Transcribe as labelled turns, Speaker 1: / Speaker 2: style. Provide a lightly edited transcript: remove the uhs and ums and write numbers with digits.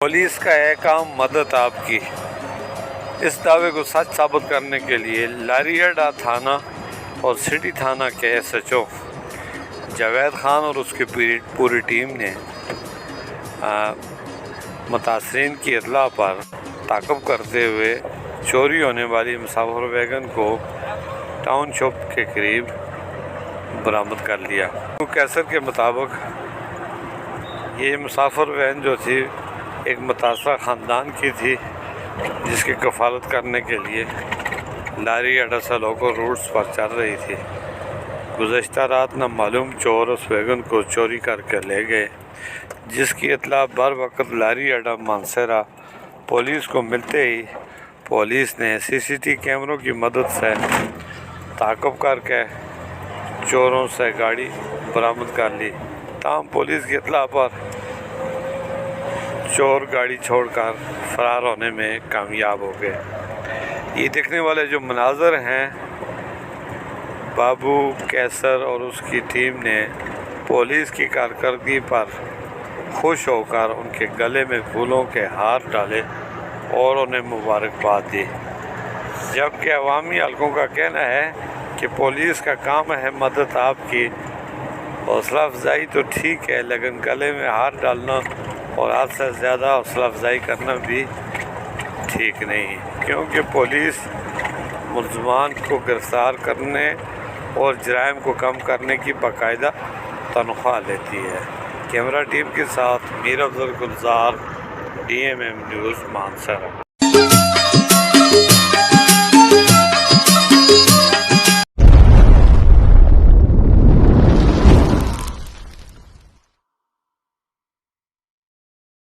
Speaker 1: Police کا ہے کام مدد آپ کی۔ اس دعوے کو سچ ثابت کرنے کے لیے لاری اڈا تھانہ اور سٹی تھانہ کے S H O Javed Khan اور اس کی پوری ٹیم نے متاثرین کی اطلاع پر تعاقب کرتے ہوئے چوری ہونے والی مسافر ویگن کو ٹاؤن شپ کے قریب برآمد کر لیا۔ کیسر کے مطابق یہ مسافر وین جو تھی ایک متاثرہ خاندان کی تھی، جس کی کفالت کرنے کے لیے لاری اڈا سے لوکل روٹس پر چل رہی تھی۔ گزشتہ رات نامعلوم چور اس ویگن کو چوری کر کے لے گئے، جس کی اطلاع بر وقت لاری اڈا مانسہرہ پولیس کو ملتے ہی پولیس نے سی سی ٹی کیمروں کی مدد سے تعاقب کر کے چوروں سے گاڑی برآمد کر لی، تاہم پولیس کی اطلاع پر چور گاڑی چھوڑ کر فرار ہونے میں کامیاب ہو گئے۔ یہ دیکھنے والے جو مناظر ہیں، بابو کیسر اور اس کی ٹیم نے پولیس کی کارکردگی پر خوش ہو کر ان کے گلے میں پھولوں کے ہار ڈالے اور انہیں مبارکباد دی، جبکہ عوامی حلقوں کا کہنا ہے کہ پولیس کا کام ہے مدد آپ کی۔ حوصلہ افزائی تو ٹھیک ہے، لیکن گلے میں ہار ڈالنا اور حد سے زیادہ حوصلہ افزائی کرنا بھی ٹھیک نہیں، کیونکہ پولیس ملزمان کو گرفتار کرنے اور جرائم کو کم کرنے کی باقاعدہ تنخواہ لیتی ہے۔ کیمرہ ٹیم کے ساتھ میر افضل گلزار، DMM نیوز، مانسہرہ۔